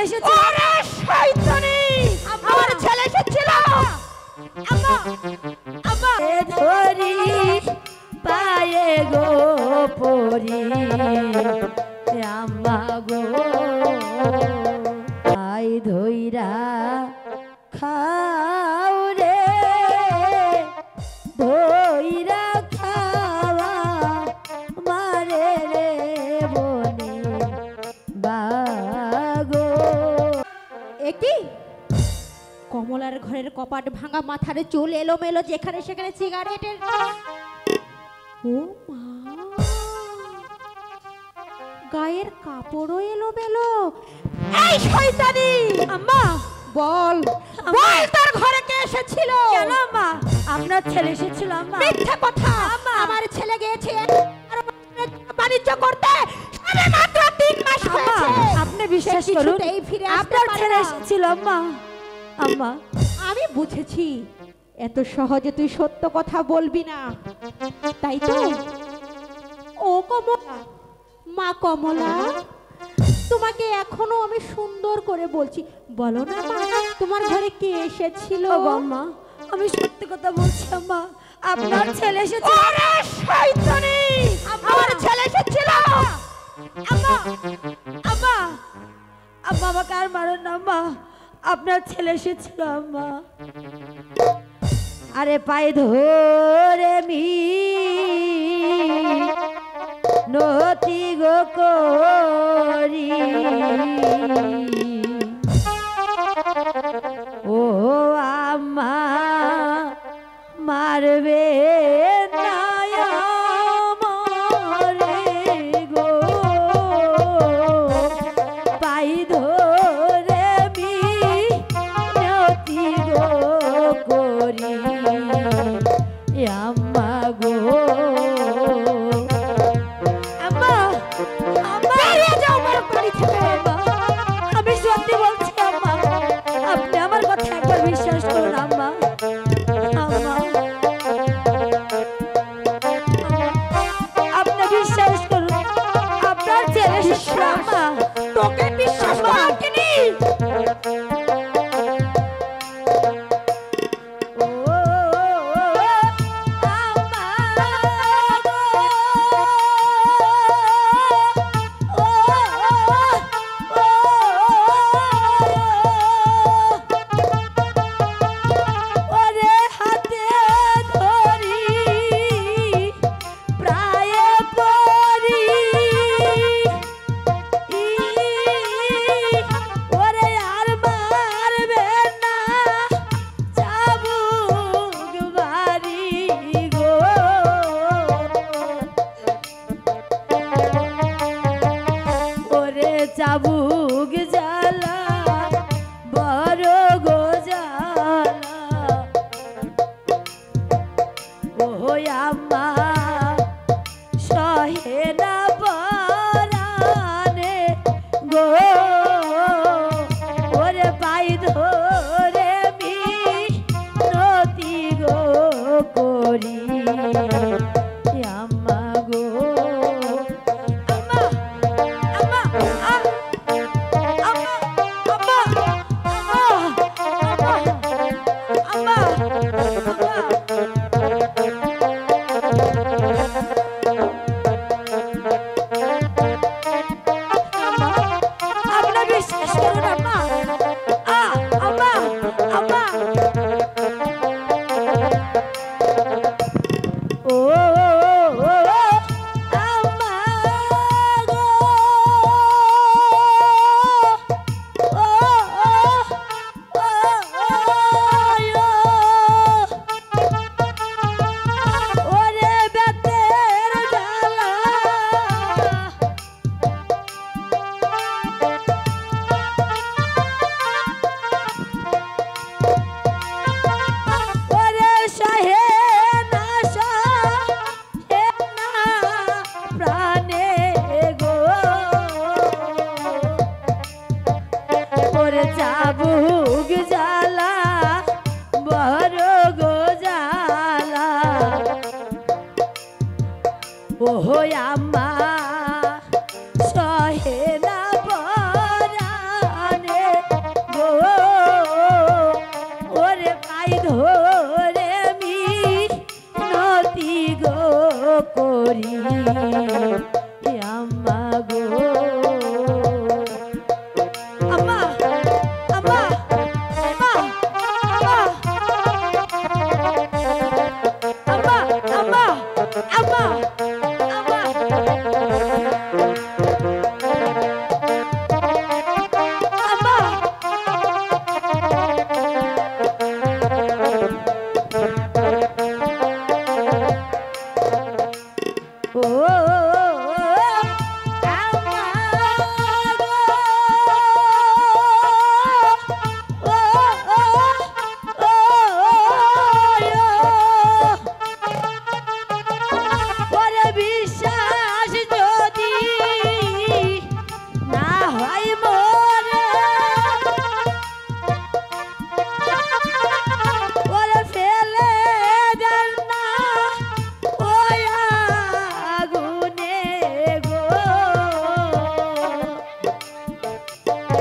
ওরে শয়তানি আমার ছেলে এসেছিল আম্মা আম্মা ধরি পায়ে গো পরি আম্মা গো আই ধইরা খাও রে ধইরা খাওয়া মারে রে বনে বাগো। একই কমলার ঘরের কপাট ভাঙা, মাথার চুল এলোমেলো, যেখানে সেখানে সিগারেটের। ও মা, গায়ের কাপড়ও এলোমেলো। এই শয়তানি আম্মা বল বল তোর ঘরে কে এসেছিল? কেন আম্মা? আপনার ছেলে এসেছিল আম্মা। মিথ্যা কথা। আমার ছেলে গিয়েছে বাণিজ্য করতে, সবে মাত্র 3 মাস হয়েছে। আপনি বিশ্বাস করুন, আপনার ছেলে এসেছিল আম্মা। আম্মা আমি বুঝেছি এত সহজে তুই সত্য কথা বলবি না, তাই তো? ও কমলা, মা কমলা, তোমাকে এখনো আমি সুন্দর করে বলছি, বলো না মা, তোমার ঘরে কে এসেছিল? আম্মা আমি সত্যি কথা বলছি আম্মা, আপনার ছেলে এসেছিল। ওরে শয়তানি আমার ছেলে এসেছিল। আম্মা আম্মা আম্মা আমাকে আর মারুন না আম্মা, আপনার ছেলে এসেছিল আম্মা। আরে পায়ে ধরে নতি গো করি ও আম্মা মারবে না আমারে গো পাই ধরে মিনতি গো করি আম্মা গো। আম্মা আম্মা বেরিয়ে যাও আমার বাড়ি থেকে। আম্মা আমি সত্যি বলছি আম্মা, আপনি আমার কথা একবার বিশ্বাস করুন আম্মা। আম্মা আপনি বিশ্বাস করুন, আপনার ছেলে এসেছিল আম্মা। তোকে বিশ্বাস করিনি। চাবুক জ্বালা বড় গো জ্বালা ও আম্মা সহে না পরানে গো ওরে পাই ধরে মিনতি গো করি আম্মা গো। ওহো আম্মা সহে না পরানে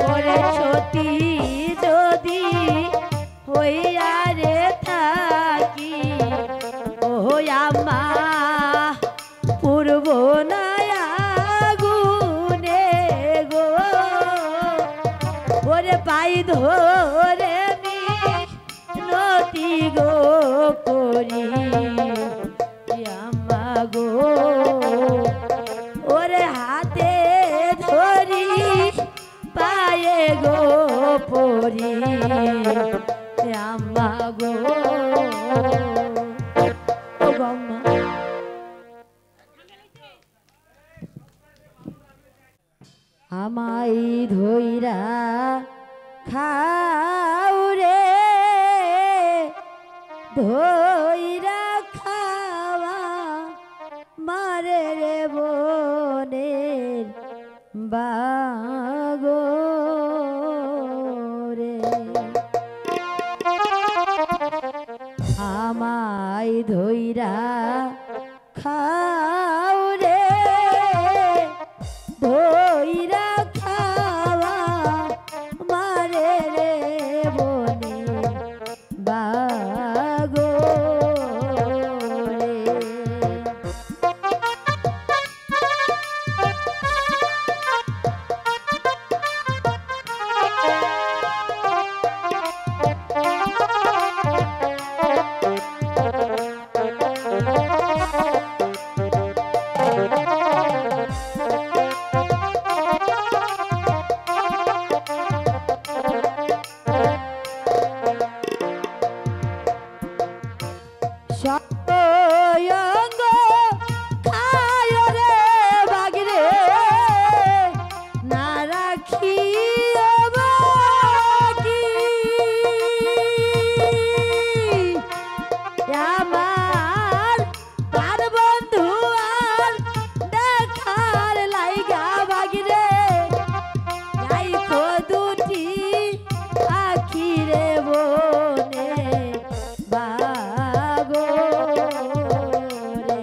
ওরে সতী যদি হইয়া রে থাকি ও আমা পূর্ব নয়া গুনে গো ওরে পাই ধরে নতি গো করি আমা গো ওরে হাতে ধরি পায়ে গো পরি আমা গো ও গম্মা আমাই ধইরা খাও রে ধইরা খাওয়া মারে রে বনের বাগো রে আমায় ধইরা খাও রে ধইরা খাওয়া মারে রে বনের বাগো রে সয়ঙ্গ খায় রে বাগরে না রাখি বাকি আমার তার বন্ধু আর দেখার লাইগা বাগরে রাইখো দুটি আখি রে বনে বাগো রে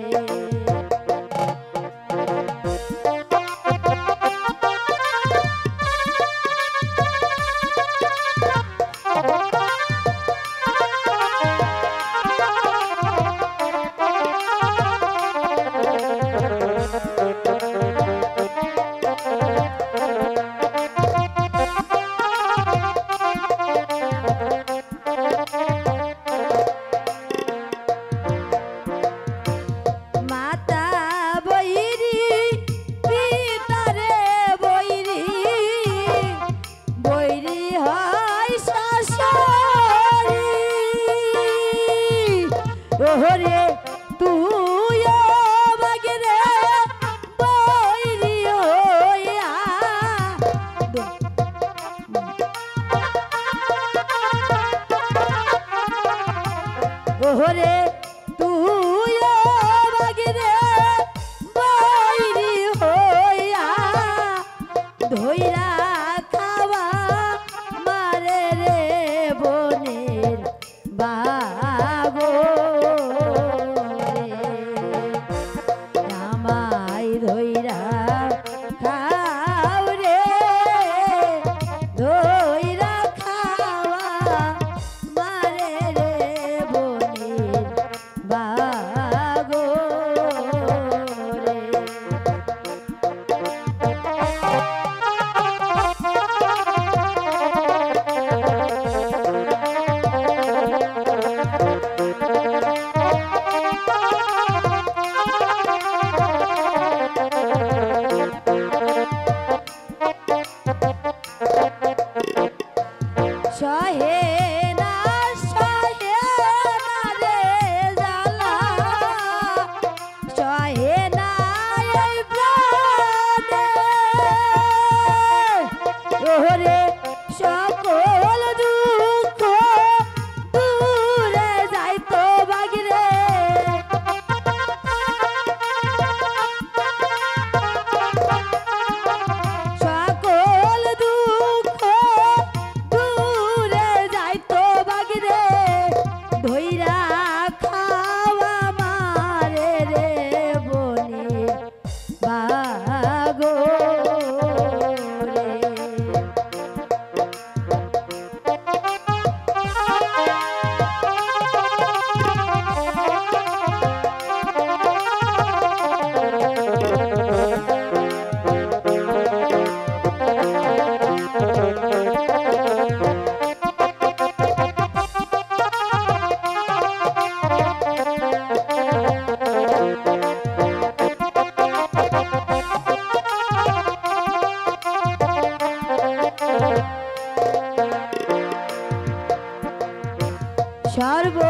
মাতা বৈরি পিতারে বৈরি বৈরি হয় শাশুড়ি ওরে তুই বাগরে বৈরি হইয়া ওরে তুই বাগরে বৈরি হইয়া ধইরা খাওয়া মারে রে বনের বাগো রে আমায় ধইরা খাও রে ধইরা খাওয়া মারে রে বনের বাগো রে সহে না রে জ্বালা সহে না এই প্রাণে ওরে সকল দুঃখ দূরে যাইতো বাগরে সকল দুঃখ দূরে সর্ব